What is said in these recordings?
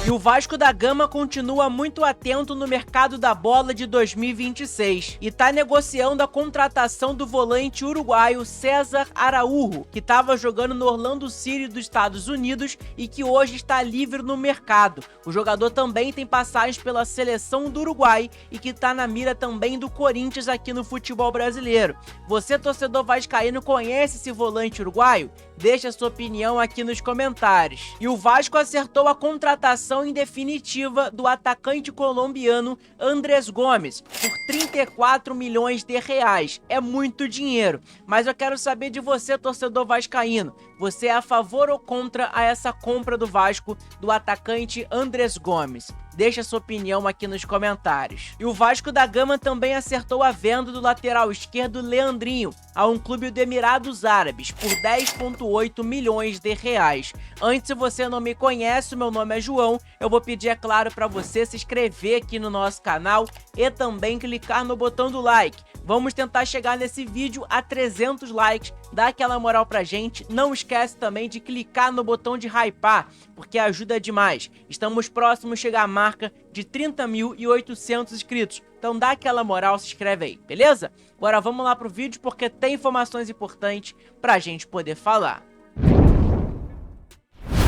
E o Vasco da Gama continua muito atento no mercado da bola de 2026 e tá negociando a contratação do volante uruguaio César Araújo, que estava jogando no Orlando City dos Estados Unidos e que hoje está livre no mercado. O jogador também tem passagens pela seleção do Uruguai e que tá na mira também do Corinthians aqui no futebol brasileiro. Você, torcedor vascaíno, conhece esse volante uruguaio? Deixa sua opinião aqui nos comentários. E o Vasco acertou a contratação em definitiva do atacante colombiano Andrés Gomes por 34 milhões de reais. É muito dinheiro, mas eu quero saber de você, torcedor vascaíno. Você é a favor ou contra a essa compra do Vasco do atacante Andrés Gomes? Deixa sua opinião aqui nos comentários. E o Vasco da Gama também acertou a venda do lateral esquerdo Leandrinho a um clube do Emirados Árabes por 10,8 milhões de reais. Antes, se você não me conhece, meu nome é João, eu vou pedir, é claro, para você se inscrever aqui no nosso canal e também clicar no botão do like. Vamos tentar chegar nesse vídeo a 300 likes, dá aquela moral pra gente. Não esquece também de clicar no botão de hypar, porque ajuda demais. Estamos próximos de chegar à marca de 30.800 inscritos. Então dá aquela moral, se inscreve aí, beleza? Agora vamos lá pro vídeo, porque tem informações importantes pra gente poder falar.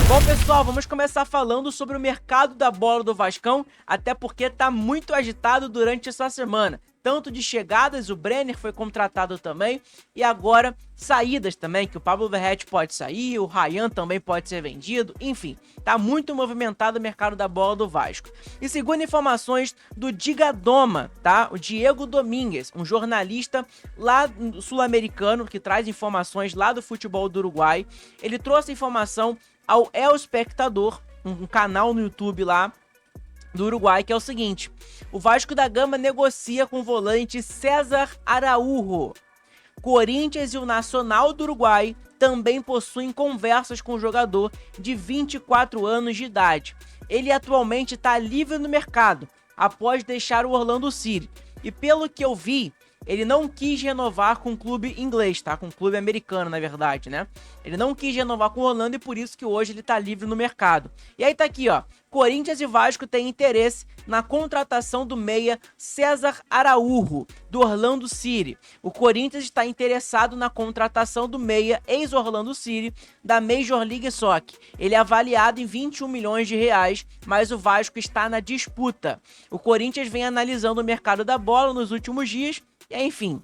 Bom, pessoal, vamos começar falando sobre o mercado da bola do Vascão, até porque tá muito agitado durante essa semana. Tanto de chegadas, o Brenner foi contratado também, e agora saídas também, que o Pablo Verratti pode sair, o Ryan também pode ser vendido, enfim, tá muito movimentado o mercado da bola do Vasco. E segundo informações do Diga Doma, tá? O Diego Domingues, um jornalista lá sul-americano que traz informações lá do futebol do Uruguai, ele trouxe informação ao El Espectador, um canal no YouTube lá do Uruguai, que é o seguinte: o Vasco da Gama negocia com o volante César Araújo. Corinthians e o Nacional do Uruguai também possuem conversas com o jogador de 24 anos de idade. Ele atualmente está livre no mercado, após deixar o Orlando City. E pelo que eu vi, ele não quis renovar com o clube inglês, tá? Com o clube americano, na verdade, né? Ele não quis renovar com o Orlando e por isso que hoje ele tá livre no mercado. E aí tá aqui, ó. Corinthians e Vasco têm interesse na contratação do meia César Araújo, do Orlando City. O Corinthians está interessado na contratação do meia ex-Orlando City da Major League Soccer. Ele é avaliado em 21 milhões de reais, mas o Vasco está na disputa. O Corinthians vem analisando o mercado da bola nos últimos dias, e enfim,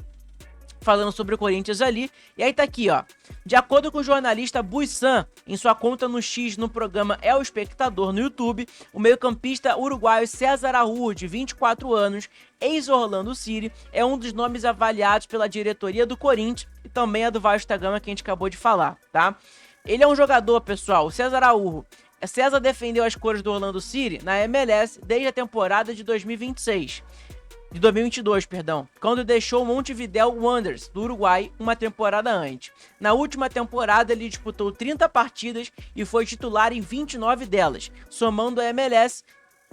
falando sobre o Corinthians ali. E aí tá aqui, ó. De acordo com o jornalista Buissan, em sua conta no X no programa El Espectador no YouTube, o meio-campista uruguaio César Araújo, de 24 anos, ex-Orlando City, é um dos nomes avaliados pela diretoria do Corinthians e também a do Vasco da Gama, que a gente acabou de falar, tá? Ele é um jogador, pessoal, o César Araújo. César defendeu as cores do Orlando City na MLS desde a temporada de 2022, perdão, quando deixou o Montevideo Wanderers, do Uruguai, uma temporada antes. Na última temporada, ele disputou 30 partidas e foi titular em 29 delas, somando a MLS,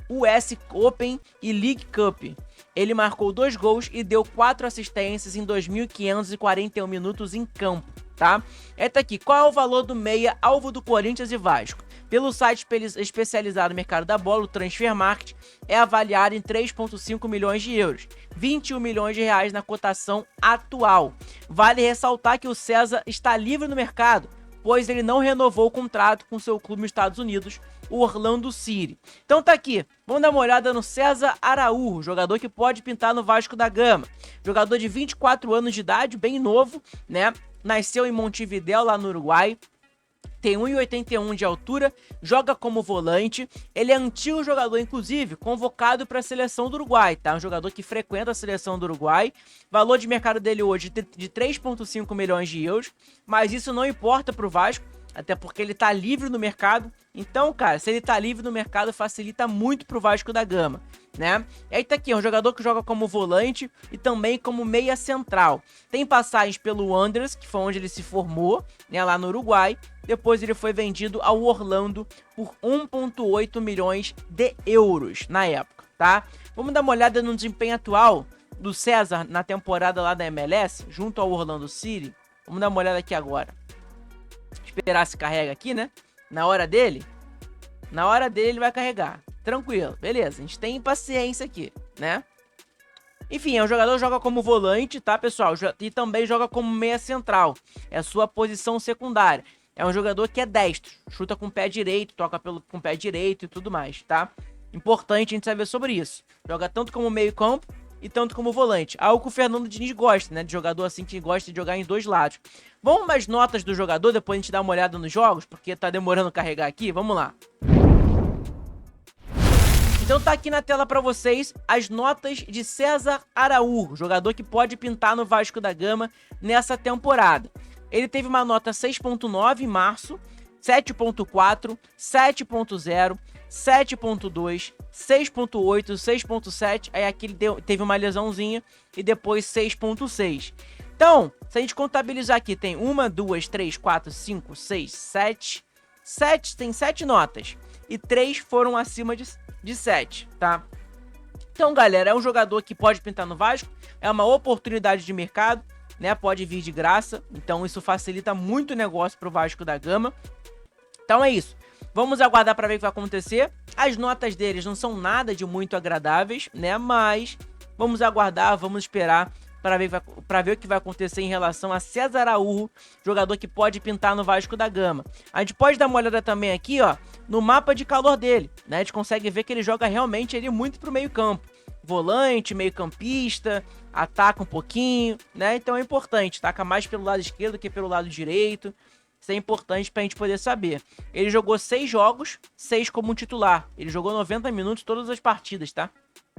US Open e League Cup. Ele marcou 2 gols e deu 4 assistências em 2.541 minutos em campo, tá? Tá aqui, qual é o valor do meia alvo do Corinthians e Vasco? Pelo site especializado no mercado da bola, o Transfermarkt, é avaliado em 3,5 milhões de euros, 21 milhões de reais na cotação atual. Vale ressaltar que o César está livre no mercado, pois ele não renovou o contrato com seu clube nos Estados Unidos, o Orlando City. Então tá aqui, vamos dar uma olhada no César Araújo, jogador que pode pintar no Vasco da Gama. Jogador de 24 anos de idade, bem novo, né? Nasceu em Montevideo, lá no Uruguai. Tem 1,81 de altura, joga como volante, ele é antigo jogador, inclusive, convocado para a seleção do Uruguai, tá? Um jogador que frequenta a seleção do Uruguai, valor de mercado dele hoje de 3,5 milhões de euros, mas isso não importa para o Vasco, até porque ele tá livre no mercado. Então, cara, se ele tá livre no mercado, facilita muito pro Vasco da Gama, né? E aí tá aqui, é um jogador que joga como volante e também como meia central. Tem passagens pelo Wanderers, que foi onde ele se formou, né, lá no Uruguai. Depois ele foi vendido ao Orlando por 1,8 milhões de euros na época, tá? Vamos dar uma olhada no desempenho atual do César na temporada lá da MLS, junto ao Orlando City. Vamos dar uma olhada aqui agora. Esperar se carrega aqui, né? Na hora dele. Na hora dele ele vai carregar. Tranquilo, beleza. A gente tem paciência aqui, né? Enfim, é um jogador que joga como volante, tá, pessoal? E também joga como meia central. É a sua posição secundária. É um jogador que é destro. Chuta com o pé direito, toca com o pé direito e tudo mais, tá? Importante a gente saber sobre isso. Joga tanto como meio campo e tanto como volante. Algo que o Fernando Diniz gosta, né? De jogador assim que gosta de jogar em dois lados. Vamos umas notas do jogador, depois a gente dá uma olhada nos jogos, porque tá demorando a carregar aqui. Vamos lá. Então tá aqui na tela pra vocês as notas de César Araújo, jogador que pode pintar no Vasco da Gama nessa temporada. Ele teve uma nota 6.9 em março, 7.4, 7.0, 7.2, 6.8, 6.7, aí aqui ele teve uma lesãozinha e depois 6.6. Então, se a gente contabilizar aqui, tem 1, 2, 3, 4, 5, 6, 7, tem 7 notas e 3 foram acima de 7, tá? Então, galera, é um jogador que pode pintar no Vasco, é uma oportunidade de mercado, né? Pode vir de graça, então isso facilita muito o negócio pro Vasco da Gama. Então é isso. Vamos aguardar para ver o que vai acontecer. As notas deles não são nada de muito agradáveis, né? Mas vamos aguardar, vamos esperar para ver o que vai acontecer em relação a César Araújo, jogador que pode pintar no Vasco da Gama. A gente pode dar uma olhada também aqui, ó, no mapa de calor dele, né? A gente consegue ver que ele joga realmente ali muito pro meio campo. Volante, meio campista, ataca um pouquinho, né? Então é importante, ataca mais pelo lado esquerdo que pelo lado direito. Isso é importante pra gente poder saber. Ele jogou 6 jogos, 6 como titular. Ele jogou 90 minutos todas as partidas, tá?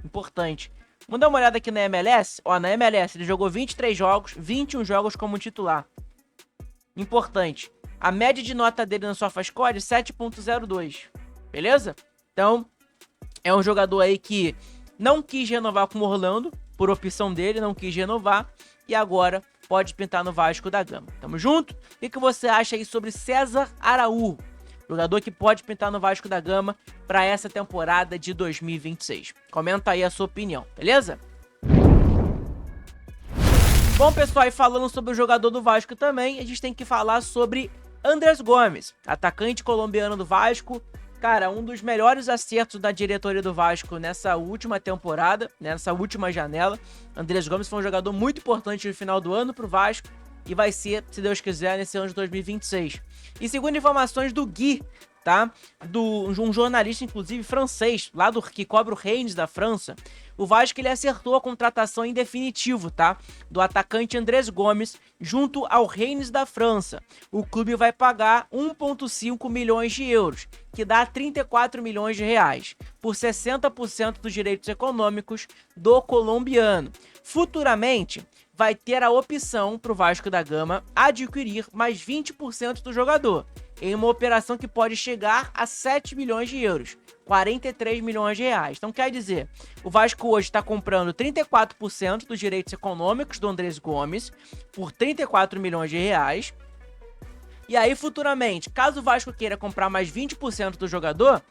Importante. Vamos dar uma olhada aqui na MLS. Ó, na MLS ele jogou 23 jogos, 21 jogos como titular. Importante. A média de nota dele no SofaScore é 7.02. Beleza? Então, é um jogador aí que não quis renovar com o Orlando, por opção dele, não quis renovar. E agora pode pintar no Vasco da Gama. Tamo junto? O que você acha aí sobre César Araújo? Jogador que pode pintar no Vasco da Gama para essa temporada de 2026. Comenta aí a sua opinião, beleza? Bom, pessoal, e falando sobre o jogador do Vasco também, a gente tem que falar sobre Andrés Gomes, atacante colombiano do Vasco. Cara, um dos melhores acertos da diretoria do Vasco nessa última temporada, nessa última janela. Andrés Gomes foi um jogador muito importante no final do ano pro Vasco e vai ser, se Deus quiser, nesse ano de 2026. E segundo informações do Gui, tá? Um jornalista, inclusive, francês, lá que cobre o Rennes da França, o Vasco ele acertou a contratação em definitivo, tá? Do atacante Andrés Gomes junto ao Rennes da França. O clube vai pagar 1,5 milhões de euros, que dá 34 milhões de reais, por 60% dos direitos econômicos do colombiano. Futuramente, vai ter a opção para o Vasco da Gama adquirir mais 20% do jogador, em uma operação que pode chegar a 7 milhões de euros, 43 milhões de reais. Então quer dizer, o Vasco hoje está comprando 34% dos direitos econômicos do Andrés Gomes por 34 milhões de reais. E aí futuramente, caso o Vasco queira comprar mais 20% do jogador,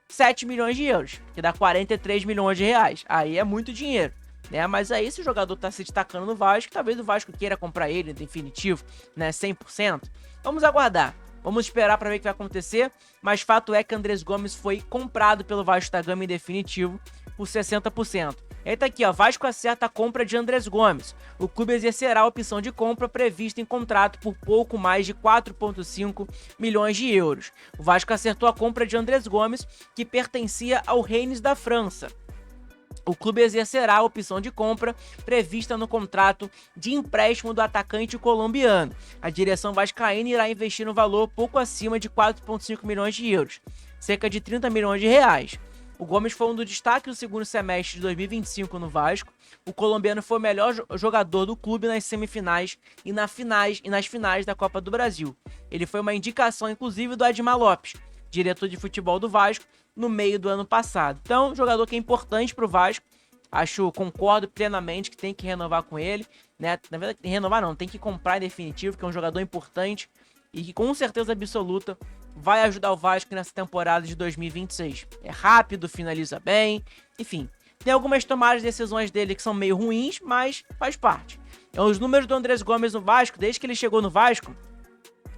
7 milhões de euros, que dá 43 milhões de reais. Aí é muito dinheiro, né? Mas aí se o jogador tá se destacando no Vasco, talvez o Vasco queira comprar ele em definitivo, né, 100%. Vamos aguardar. Vamos esperar para ver o que vai acontecer, mas fato é que Andrés Gomes foi comprado pelo Vasco da Gama em definitivo por 60%. E aí tá aqui, ó, Vasco acerta a compra de Andrés Gomes. O clube exercerá a opção de compra prevista em contrato por pouco mais de 4,5 milhões de euros. O Vasco acertou a compra de Andrés Gomes, que pertencia ao Rennes da França. O clube exercerá a opção de compra prevista no contrato de empréstimo do atacante colombiano. A direção vascaína irá investir no valor pouco acima de 4,5 milhões de euros, cerca de 30 milhões de reais. O Gomes foi um dos destaques do segundo semestre de 2025 no Vasco. O colombiano foi o melhor jogador do clube nas semifinais e nas finais da Copa do Brasil. Ele foi uma indicação, inclusive, do Admar Lopes, diretor de futebol do Vasco, no meio do ano passado. Então, jogador que é importante pro Vasco. Concordo plenamente que tem que renovar com ele, né? Na verdade, renovar não, tem que comprar em definitivo, que é um jogador importante e que com certeza absoluta vai ajudar o Vasco nessa temporada de 2026. É rápido, finaliza bem, enfim. Tem algumas tomadas de decisões dele que são meio ruins, mas faz parte. Os números do Andrés Gomes no Vasco, desde que ele chegou no Vasco,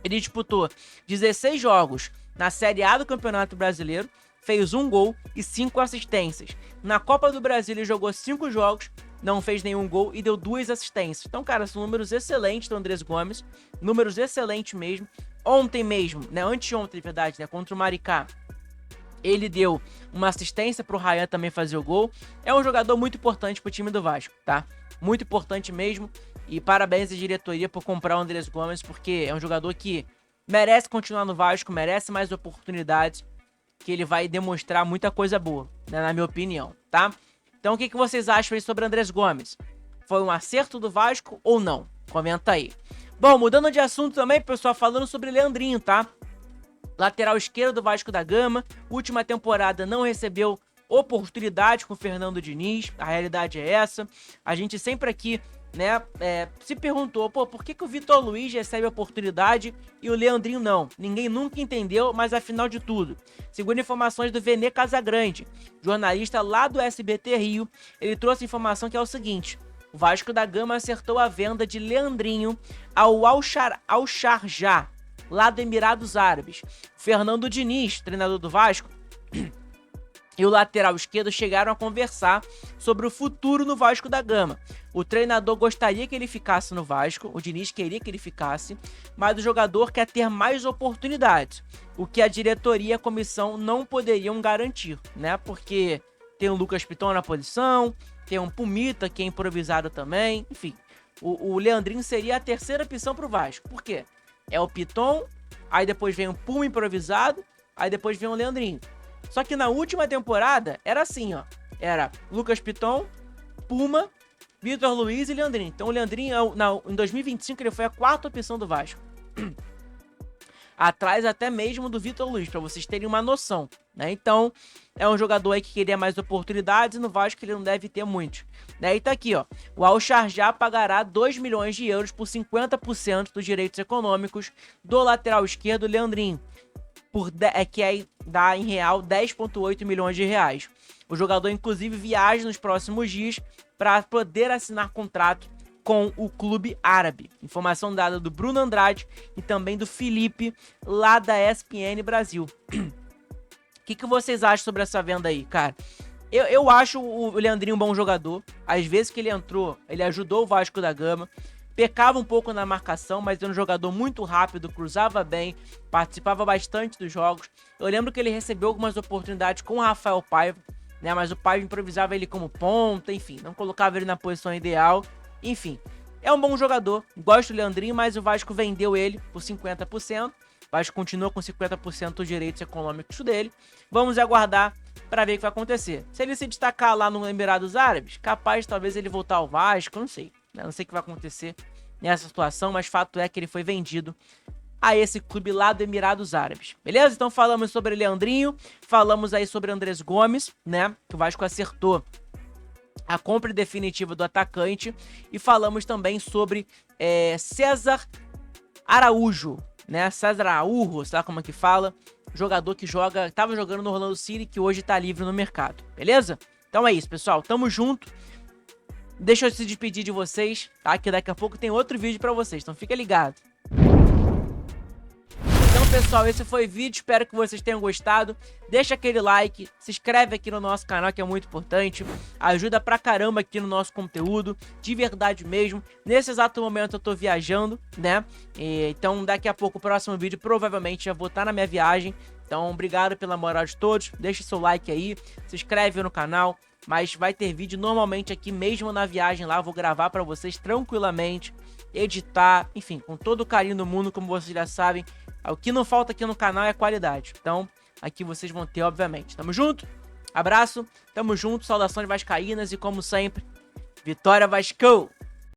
ele disputou 16 jogos na Série A do Campeonato Brasileiro, fez 1 gol e 5 assistências. Na Copa do Brasil ele jogou 5 jogos, não fez nenhum gol e deu 2 assistências. Então, cara, são números excelentes do Andrés Gomes, números excelentes mesmo. Ontem mesmo, né, anteontem, de verdade, né, contra o Maricá, ele deu uma assistência pro Ryan também fazer o gol. É um jogador muito importante pro time do Vasco, tá? Muito importante mesmo. E parabéns à diretoria por comprar o Andrés Gomes, porque é um jogador que merece continuar no Vasco, merece mais oportunidades, que ele vai demonstrar muita coisa boa, né, na minha opinião, tá? Então o que vocês acham aí sobre o Andrés Gomes? Foi um acerto do Vasco ou não? Comenta aí. Bom, mudando de assunto também, pessoal, falando sobre Leandrinho, tá? Lateral esquerdo do Vasco da Gama, última temporada não recebeu oportunidade com o Fernando Diniz, a realidade é essa. A gente sempre aqui, né, se perguntou, pô, por que o Vitor Luiz recebe oportunidade e o Leandrinho não? Ninguém nunca entendeu, mas afinal de tudo, segundo informações do Vene Casagrande, jornalista lá do SBT Rio, ele trouxe informação que é o seguinte: o Vasco da Gama acertou a venda de Leandrinho ao Al-Sharjah, lá do Emirados Árabes. Fernando Diniz, treinador do Vasco, e o lateral esquerdo chegaram a conversar sobre o futuro no Vasco da Gama. O treinador gostaria que ele ficasse no Vasco, o Diniz queria que ele ficasse, mas o jogador quer ter mais oportunidades, o que a diretoria e a comissão não poderiam garantir, né? Porque tem o Lucas Piton na posição, tem um Pumita que é improvisado também, enfim. O Leandrinho seria a terceira opção pro Vasco. Por quê? É o Piton, aí depois vem um Puma improvisado, aí depois vem o Leandrinho. Só que na última temporada era assim, ó. Era Lucas Piton, Puma, Vitor Luiz e Leandrinho. Então o Leandrinho, em 2025, ele foi a quarta opção do Vasco. Atrás até mesmo do Vitor Luiz, pra vocês terem uma noção, né? Então, é um jogador aí que queria mais oportunidades e no Vasco ele não deve ter muito, né? E tá aqui, ó. O Al-Sharjah pagará 2 milhões de euros por 50% dos direitos econômicos do lateral esquerdo Leandrinho, que dá em real 10,8 milhões de reais. O jogador, inclusive, viaja nos próximos dias para poder assinar contrato com o clube árabe. Informação dada do Bruno Andrade e também do Felipe, lá da ESPN Brasil. O que vocês acham sobre essa venda aí, cara? Eu acho o Leandrinho um bom jogador. Às vezes que ele entrou, ele ajudou o Vasco da Gama. Pecava um pouco na marcação, mas era um jogador muito rápido, cruzava bem, participava bastante dos jogos. Eu lembro que ele recebeu algumas oportunidades com o Rafael Paiva, né? Mas o Paiva improvisava ele como ponta, enfim, não colocava ele na posição ideal. Enfim, é um bom jogador, gosto do Leandrinho, mas o Vasco vendeu ele por 50%. O Vasco continua com 50% dos direitos econômicos dele. Vamos aguardar para ver o que vai acontecer. Se ele se destacar lá no Emirados Árabes, capaz talvez ele voltar ao Vasco, não sei. Não sei o que vai acontecer nessa situação, mas fato é que ele foi vendido a esse clube lá do Emirados Árabes. Beleza? Então falamos sobre Leandrinho, falamos aí sobre Andrés Gomes, né? Que o Vasco acertou a compra definitiva do atacante. E falamos também sobre César Araújo, né? César Araújo, sei lá como é que fala. Jogador que tava jogando no Orlando City, que hoje tá livre no mercado. Beleza? Então é isso, pessoal. Tamo junto. Deixa eu se despedir de vocês, tá? Que daqui a pouco tem outro vídeo pra vocês, então fica ligado. Então, pessoal, esse foi o vídeo, espero que vocês tenham gostado. Deixa aquele like, se inscreve aqui no nosso canal, que é muito importante. Ajuda pra caramba aqui no nosso conteúdo, de verdade mesmo. Nesse exato momento eu tô viajando, né? Então, daqui a pouco, o próximo vídeo provavelmente já vou estar na minha viagem. Então, obrigado pela moral de todos. Deixa seu like aí, se inscreve no canal. Mas vai ter vídeo normalmente aqui mesmo na viagem lá. Eu vou gravar pra vocês tranquilamente, editar, enfim, com todo o carinho do mundo, como vocês já sabem. O que não falta aqui no canal é qualidade. Então, aqui vocês vão ter, obviamente. Tamo junto? Abraço, tamo junto, saudações vascaínas e como sempre, Vitória Vascão!